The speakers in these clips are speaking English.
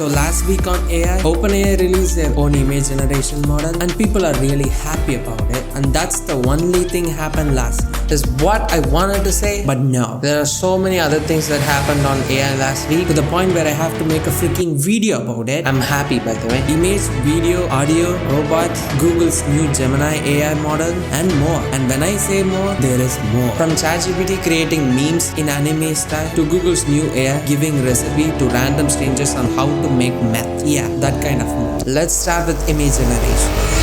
So last week on AI, OpenAI released their own image generation model and people are really happy about it, and that's the only thing happened last week. Is what I wanted to say, but no. There are so many other things that happened on AI last week to the point where I have to make a freaking video about it. I'm happy by the way. Image, video, audio, robots, Google's new Gemini AI model and more. And when I say more, there is more. From ChatGPT creating memes in anime style to Google's new AI giving recipe to random strangers on how to make meth. Yeah, that kind of more. Let's start with image generation.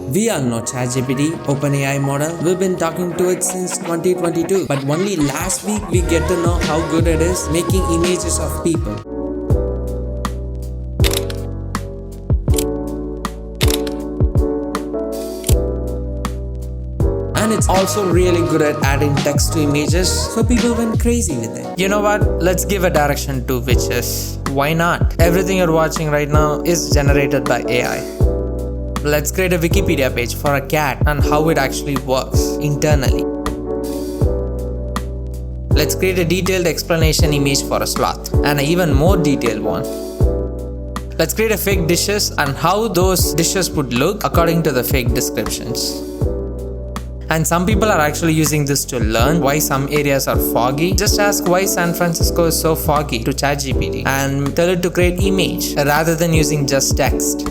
We all know ChatGPT, OpenAI model. We've been talking to it since 2022, but only last week we get to know how good it is making images of people. And it's also really good at adding text to images, so people went crazy with it. You know what? Let's give a direction to which is why not? Everything you're watching right now is generated by AI. Let's create a Wikipedia page for a cat and how it actually works internally. Let's create a detailed explanation image for a sloth and an even more detailed one. Let's create a fake dishes and how those dishes would look according to the fake descriptions. And some people are actually using this to learn why some areas are foggy. Just ask why San Francisco is so foggy to ChatGPT and tell it to create image rather than using just text.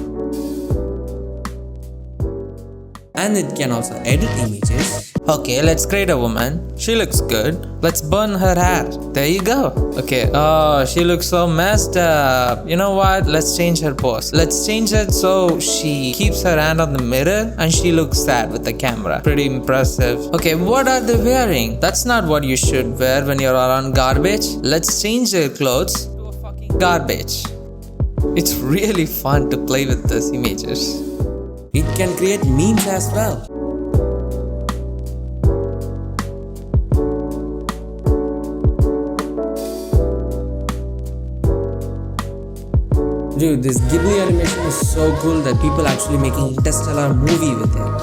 And it can also edit images. Okay, let's create a woman. She looks good. Let's burn her hair. There you go. Okay, oh, she looks so messed up. You know what? Let's change her pose. Let's change it so she keeps her hand on the mirror and she looks sad with the camera. Pretty impressive. Okay, what are they wearing? That's not what you should wear when you're around garbage. Let's change their clothes to a fucking garbage. It's really fun to play with these images. It can create memes as well. Dude, this Ghibli animation is so cool that people are actually making interstellar movie with it.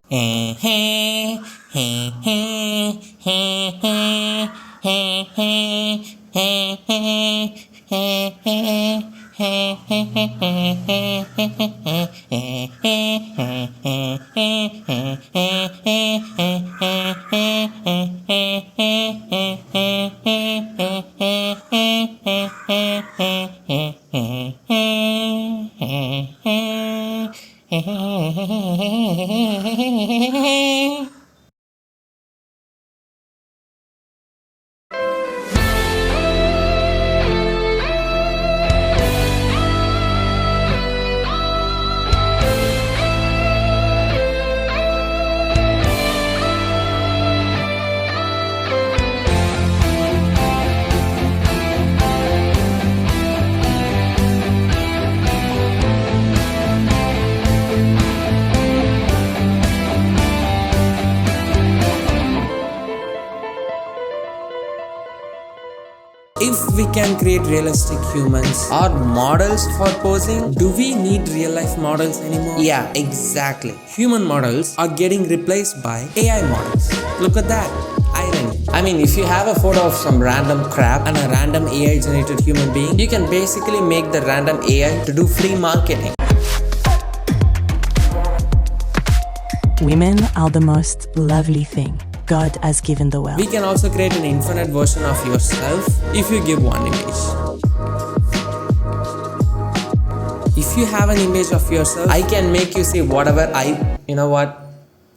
If we can create realistic humans or models for posing, do we need real life models anymore? Yeah, exactly. Human models are getting replaced by AI models. Look at that. Irony. I mean, if you have a photo of some random crap and a random AI generated human being, you can basically make the random AI to do free marketing. Women are the most lovely thing God has given the world. We can also create an infinite version of yourself if you give one image. If you have an image of yourself, I can make you say whatever you know what?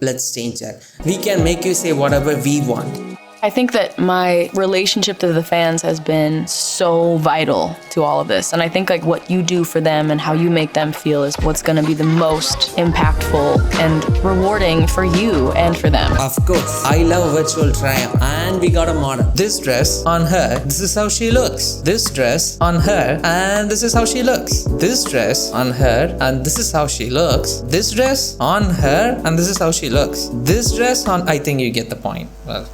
Let's change that. We can make you say whatever we want. I think that my relationship to the fans has been so vital to all of this. And I think like what you do for them and how you make them feel is what's going to be the most impactful and rewarding for you and for them. Of course, I love virtual try-on and we got a model. This dress on her, this is how she looks. This dress on her and this is how she looks. This dress on her and this is how she looks. This dress on her and this is how she looks. This dress on, I think you get the point. Well,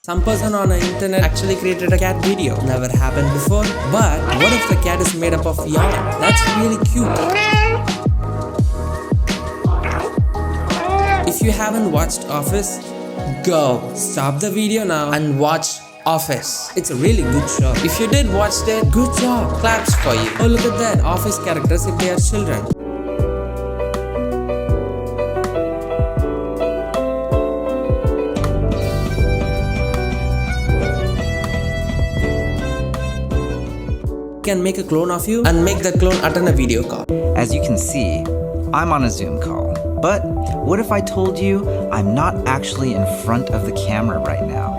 some person on the internet actually created a cat video. Never happened before. But what if the cat is made up of yarn? That's really cute. If you haven't watched Office, go stop the video now and watch Office. It's a really good show. If you did watch it, good job. Claps for you. Oh, look at that. Office characters if they are children. Can make a clone of you and make that clone attend a video call. As you can see, I'm on a Zoom call. But what if I told you I'm not actually in front of the camera right now?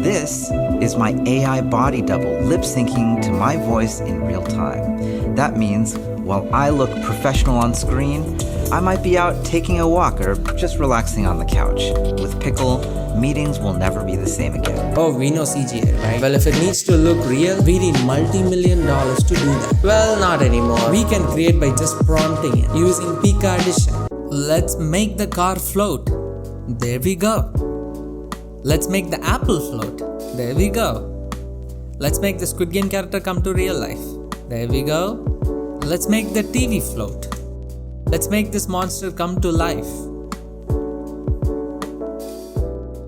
This is my AI body double lip syncing to my voice in real time. That means while I look professional on screen, I might be out taking a walk or just relaxing on the couch. With Pickle, meetings will never be the same again. Oh, we know CGI, right? Well, if it needs to look real, we need multi-million dollars to do that. Well, not anymore. We can create by just prompting it using Pika Edition. Let's make the car float. There we go. Let's make the apple float. There we go. Let's make the Squid Game character come to real life. There we go. Let's make the TV float. Let's make this monster come to life.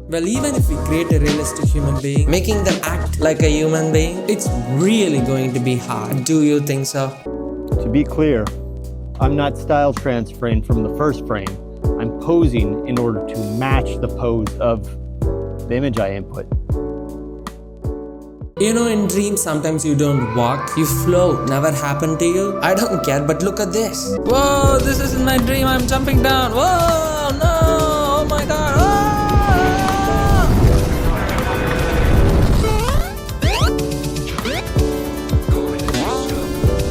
Well, even if we create a realistic human being, making them act like a human being, it's really going to be hard. Do you think so? To be clear, I'm not style transferring from the first frame. I'm posing in order to match the pose of the image I input. You know, in dreams, sometimes you don't walk, you float. Never happened to you? I don't care, but look at this. Whoa, this isn't my dream. I'm jumping down. Whoa, no. Oh my God.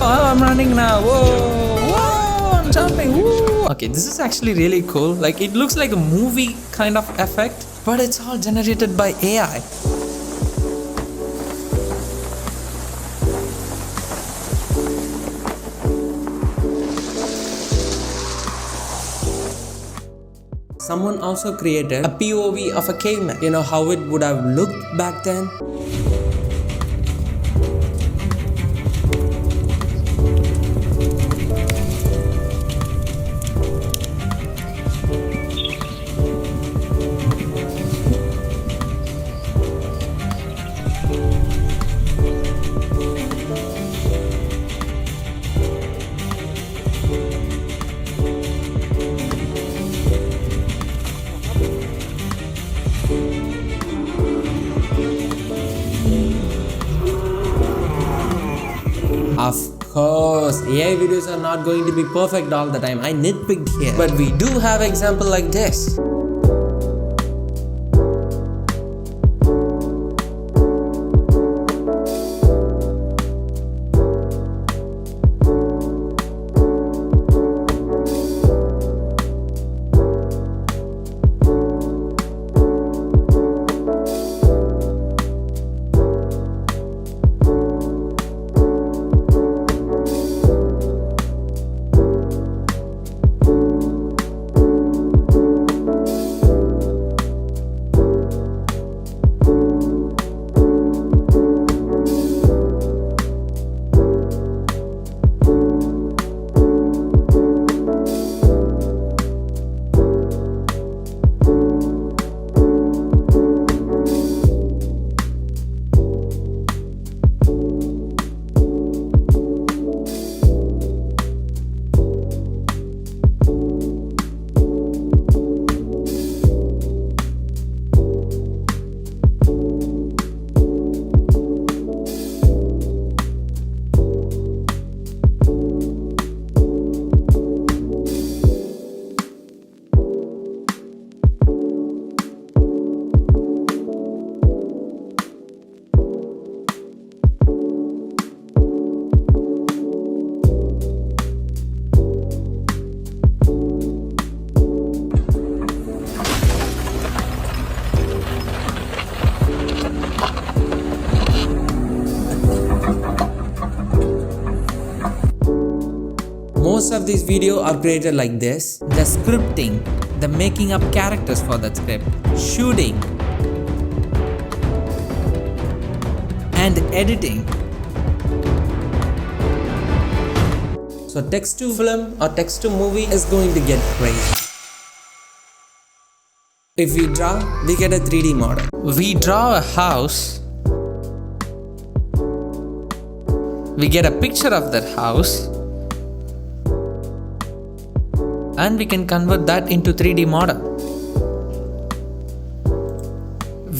Oh, I'm running now. Whoa, I'm jumping. Woo. Okay, this is actually really cool. Like, it looks like a movie kind of effect, but it's all generated by AI. Someone also created a POV of a caveman. You know how it would have looked back then? Of course, AI videos are not going to be perfect all the time. I nitpicked here. But we do have example like this. Most of these videos are created like this. The scripting, the making up characters for that script, shooting, and editing. So text to film or text to movie is going to get crazy. If we draw, we get a 3D model. We draw a house. We get a picture of that house. And we can convert that into 3D model.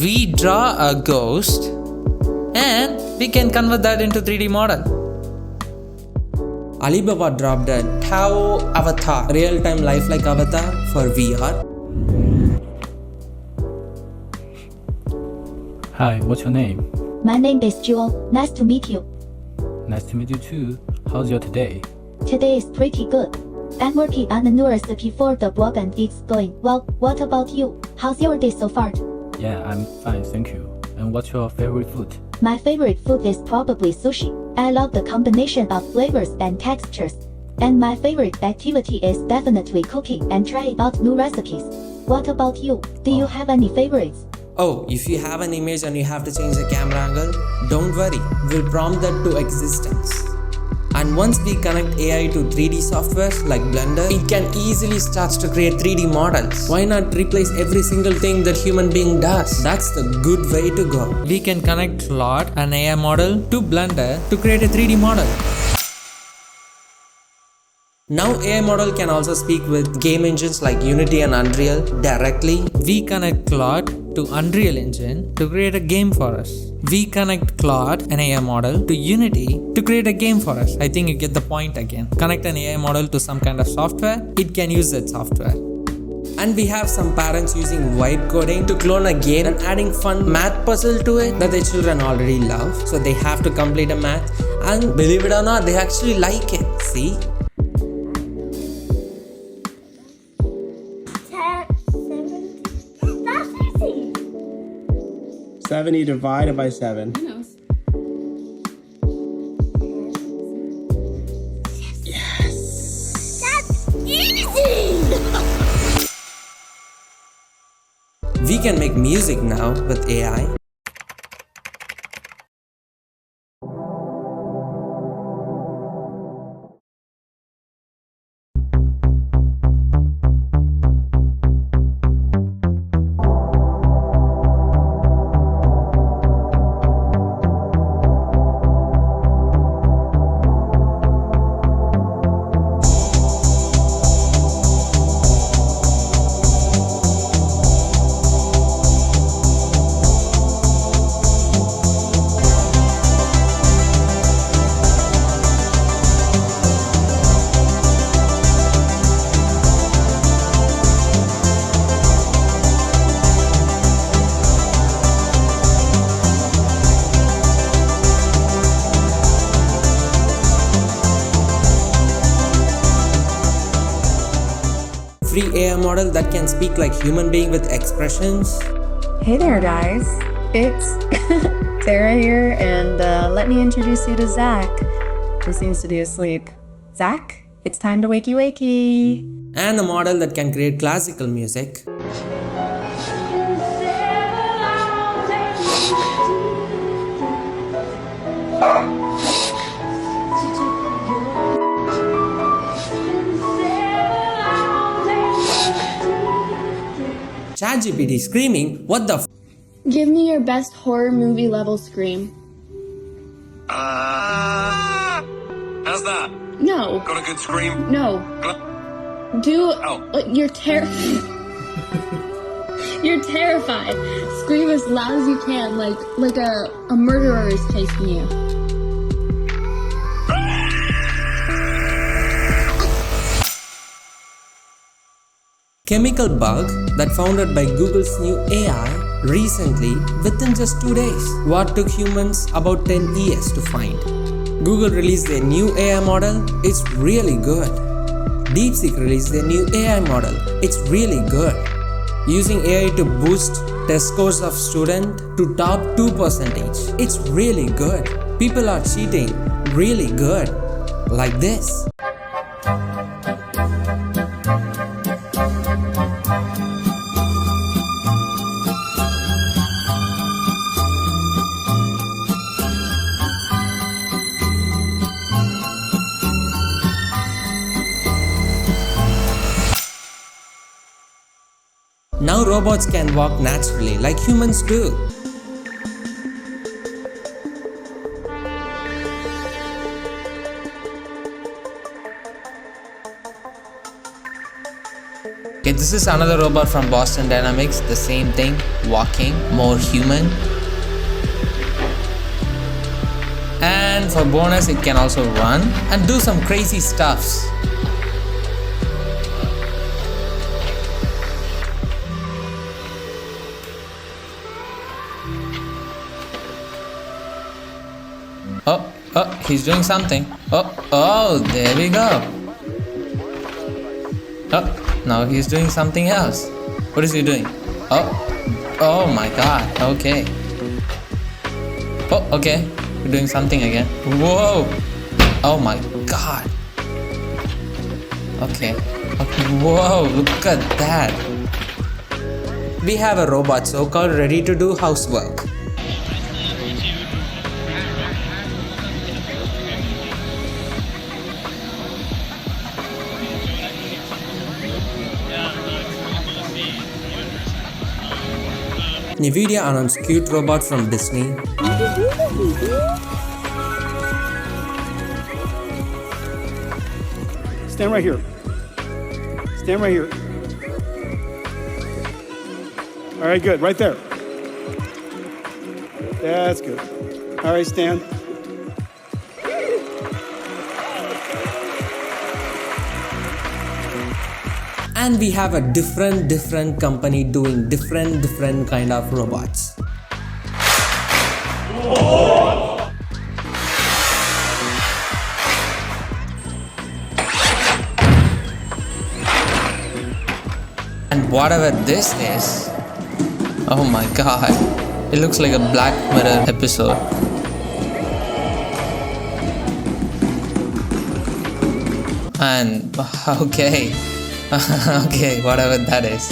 We draw a ghost and we can convert that into 3D model. Alibaba dropped a Tao avatar, real-time lifelike avatar for VR. Hi, what's your name? My name is Jewel. Nice to meet you. Nice to meet you too. How's your today? Today is pretty good. I'm working on the new recipe for the blog and it's going well. What about you? How's your day so far? Yeah, I'm fine, thank you. And what's your favorite food? My favorite food is probably sushi. I love the combination of flavors and textures. And my favorite activity is definitely cooking and trying out new recipes. What about you? Do you have any favorites? Oh, if you have an image and you have to change the camera angle, don't worry, we'll prompt that to existence. And once we connect AI to 3D softwares like Blender, it can easily start to create 3D models. Why not replace every single thing that human being does? That's the good way to go. We can connect Claude, an AI model, to Blender to create a 3D model. Now AI model can also speak with game engines like Unity and Unreal directly. We connect Claude to Unreal Engine to create a game for us. We connect Claude, an AI model, to Unity to create a game for us. I think you get the point again. Connect an AI model to some kind of software, it can use that software. And we have some parents using vibe coding to clone a game and adding fun math puzzle to it that their children already love. So they have to complete a math, and believe it or not, they actually like it. See? 70 divided by 7. Yes! That's easy! We can make music now with AI. Free AI model that can speak like human being with expressions. Hey there, guys. It's Sarah here, and let me introduce you to Zach, who seems to be asleep. Zach, it's time to wakey wakey. And a model that can create classical music. ChatGPT screaming, what the f? Give me your best horror movie level scream. How's that? No. Got a good scream? No. Do. You're You're terrified. Scream as loud as you can, like a murderer is chasing you. Chemical bug that founded by Google's new AI recently within just 2 days. What took humans about 10 years to find. Google released their new AI model. It's really good. DeepSeek released their new AI model. It's really good. Using AI to boost test scores of student to top 2%. It's really good. People are cheating. Really good. Like this. Now robots can walk naturally like humans do. Okay, this is another robot from Boston Dynamics. The same thing, walking, more human. And for bonus, it can also run and do some crazy stuffs. Oh, he's doing something. Oh, there we go. Oh, now he's doing something else. What is he doing? Oh my god, okay. Oh, okay, we're doing something again. Whoa, oh my god. Okay, whoa, look at that. We have a robot so-called ready to do housework. Nvidia announced cute robot from Disney. Stand right here. Stand right here. All right, good. Right there. That's good. All right, stand. And we have a different company doing different kind of robots. And whatever this is, oh my god, it looks like a Black Mirror episode. And okay. Okay, whatever that is.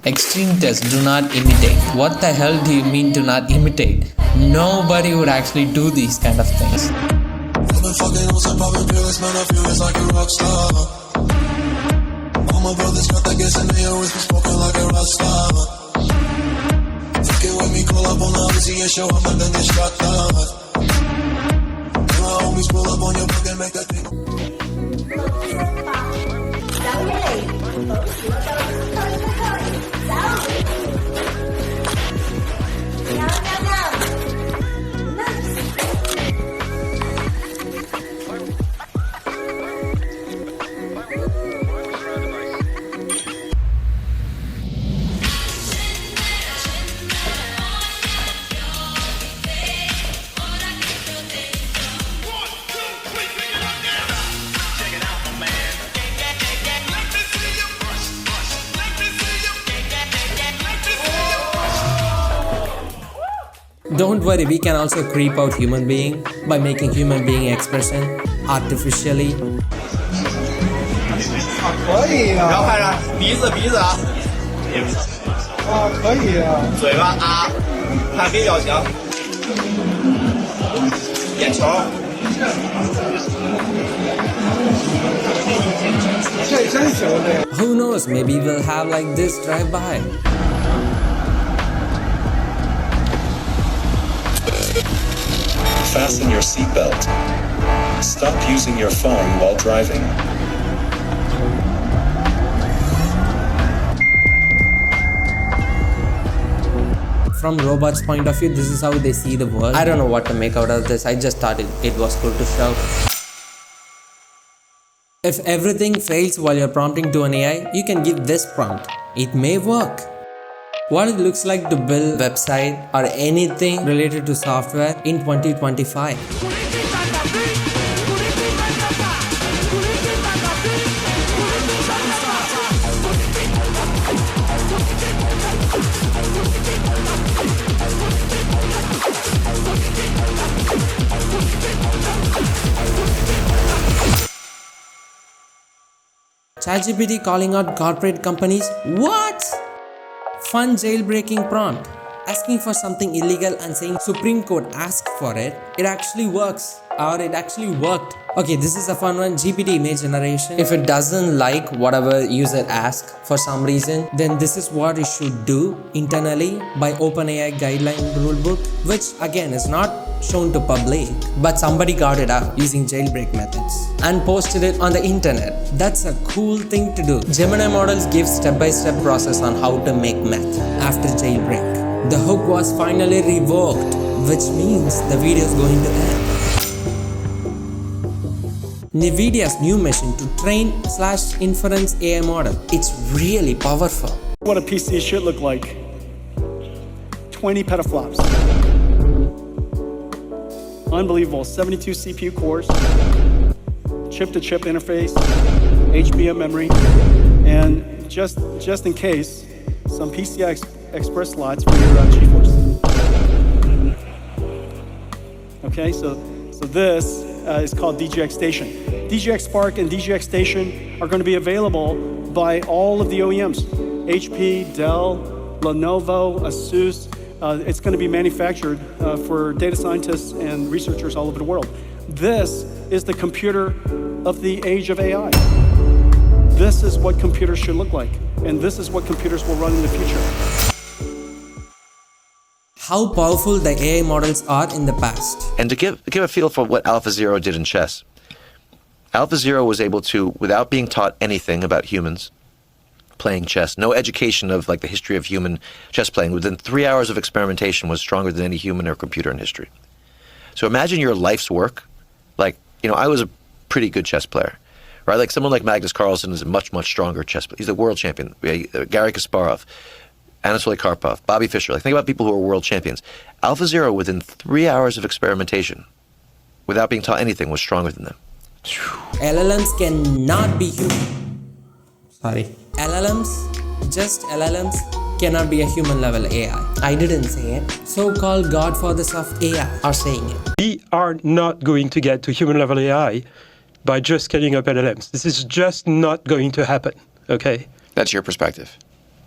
Extreme test, do not imitate. What the hell do you mean do not imitate? Nobody would actually do these kind of things. Don't worry, we can also creep out human being by making human being expression artificially. 可以啊！不要看着鼻子啊！啊，可以啊！嘴巴啊，看别表情，眼球。这真行这。Who knows? Maybe we'll have like this drive by. Fasten your seatbelt. Stop using your phone while driving. From robots' point of view, this is how they see the world. I don't know what to make out of this. I just thought it was cool to show. If everything fails while you're prompting to an AI, you can give this prompt. It may work. What it looks like to build a website or anything related to software in 2025. ChatGPT calling out corporate companies. What? Fun jailbreaking prompt. Asking for something illegal and saying Supreme Court asked for it. It actually works. Or it actually worked. Okay, this is a fun one. GPT image generation. If it doesn't like whatever user asks for some reason, then this is what it should do internally by OpenAI guideline rulebook, which again is not shown to public, but somebody got it out using jailbreak methods and posted it on the internet. That's a cool thing to do. Gemini models give step-by-step process on how to make meth after jailbreak. The hook was finally revoked, which means the video is going to end. NVIDIA's new machine to train/inference AI model. It's really powerful. What a PC should look like. 20 petaflops. Unbelievable. 72 CPU cores, chip-to-chip interface, HBM memory, and just in case, some PCI Express slots for your GeForce. Okay, so this is called DGX Station. DGX Spark and DGX Station are going to be available by all of the OEMs. HP, Dell, Lenovo, Asus. It's going to be manufactured for data scientists and researchers all over the world. This is the computer of the age of AI. This is what computers should look like, and this is what computers will run in the future. How powerful the AI models are in the past. And to give a feel for what AlphaZero did in chess, AlphaZero was able to, without being taught anything about humans playing chess, no education of like the history of human chess playing, within 3 hours of experimentation was stronger than any human or computer in history. So imagine your life's work. Like, I was a pretty good chess player, right? Like someone like Magnus Carlsen is a much, much stronger chess player. He's the world champion. Garry Kasparov, Anatoly Karpov, Bobby Fischer. Like, think about people who are world champions. AlphaZero, within 3 hours of experimentation, without being taught anything, was stronger than them. LLMs cannot be human. Sorry. LLMs cannot be a human level AI. I didn't say it. So-called godfathers of AI are saying it. We are not going to get to human level AI by just scaling up LLMs. This is just not going to happen, okay? That's your perspective.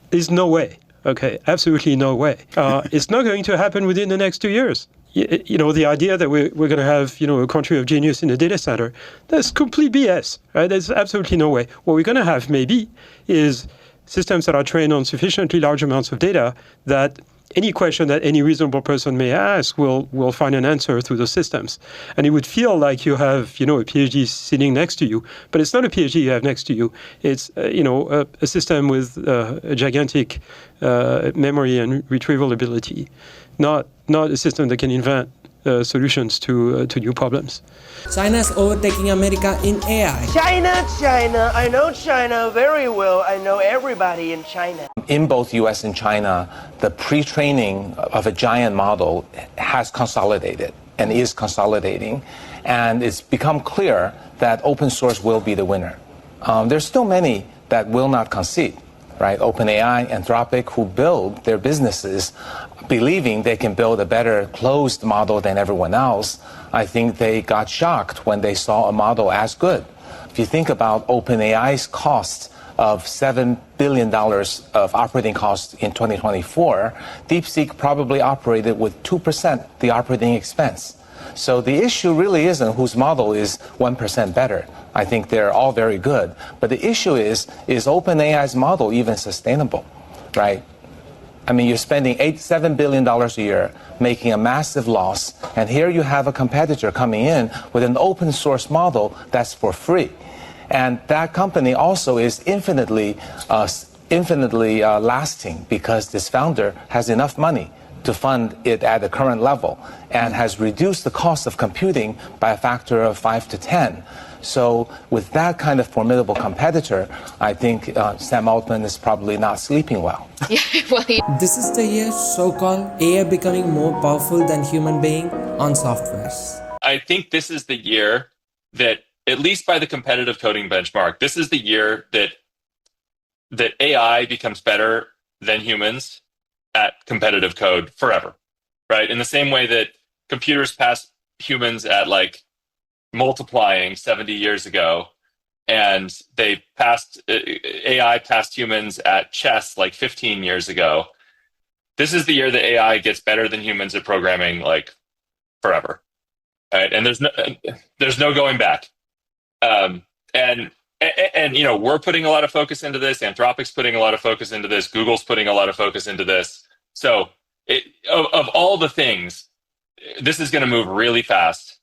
There's no way. Okay, absolutely no way. It's not going to happen within the next 2 years. The idea that we're going to have, a country of genius in a data center, that's complete BS, right? There's absolutely no way. What we're going to have maybe is systems that are trained on sufficiently large amounts of data that any question that any reasonable person may ask will find an answer through those systems. And it would feel like you have, a PhD sitting next to you, but it's not a PhD you have next to you. It's, a system with a gigantic memory and retrieval ability, not a system that can invent solutions to new problems. China's overtaking America in AI. China. I know China very well. I know everybody in China. In both US and China, the pre-training of a giant model has consolidated and is consolidating. And it's become clear that open source will be the winner. There's still many that will not concede, right? OpenAI, Anthropic, who build their businesses believing they can build a better closed model than everyone else. I think they got shocked when they saw a model as good. If you think about OpenAI's cost of $7 billion of operating costs in 2024, DeepSeek probably operated with 2% the operating expense. So the issue really isn't whose model is 1% better. I think they're all very good. But the issue is OpenAI's model even sustainable, right? I mean, you're spending $7 billion a year, making a massive loss, and here you have a competitor coming in with an open source model that's for free. And that company also is infinitely lasting because this founder has enough money to fund it at the current level and has reduced the cost of computing by a factor of 5 to 10. So with that kind of formidable competitor, I think Sam Altman is probably not sleeping well. This is the year so-called AI becoming more powerful than human being on softwares. I think this is the year that, at least by the competitive coding benchmark, this is the year that AI becomes better than humans at competitive code forever, right? In the same way that computers passed humans at like multiplying 70 years ago, and AI passed humans at chess like 15 years ago. This is the year that AI gets better than humans at programming like forever, right? And there's no going back. And we're putting a lot of focus into this. Anthropic's putting a lot of focus into this. Google's putting a lot of focus into this. So of all the things, this is going to move really fast.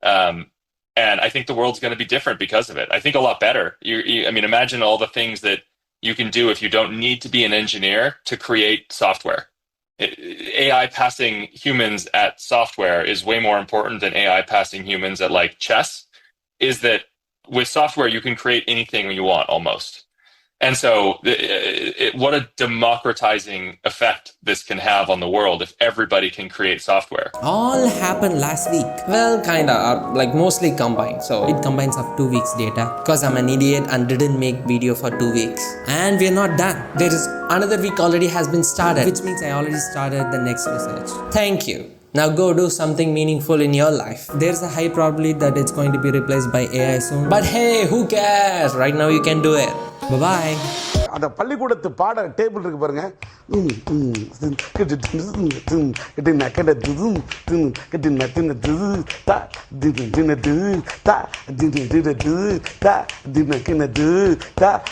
And I think the world's going to be different because of it. I think a lot better. Imagine all the things that you can do if you don't need to be an engineer to create software. AI passing humans at software is way more important than AI passing humans at like chess. Is that with software, you can create anything you want almost. And so what a democratizing effect this can have on the world if everybody can create software. All happened last week. Well, kinda, like mostly combined. So it combines of 2 weeks data because I'm an idiot and didn't make video for 2 weeks. And we're not done. There is another week already has been started, which means I already started the next research. Thank you. Now go do something meaningful in your life. There's a high probability that it's going to be replaced by AI soon. But hey, who cares? Right now you can do it. Bye-bye. அந்த பள்ளிக்கூடத்து பாட table இருக்கு பாருங்க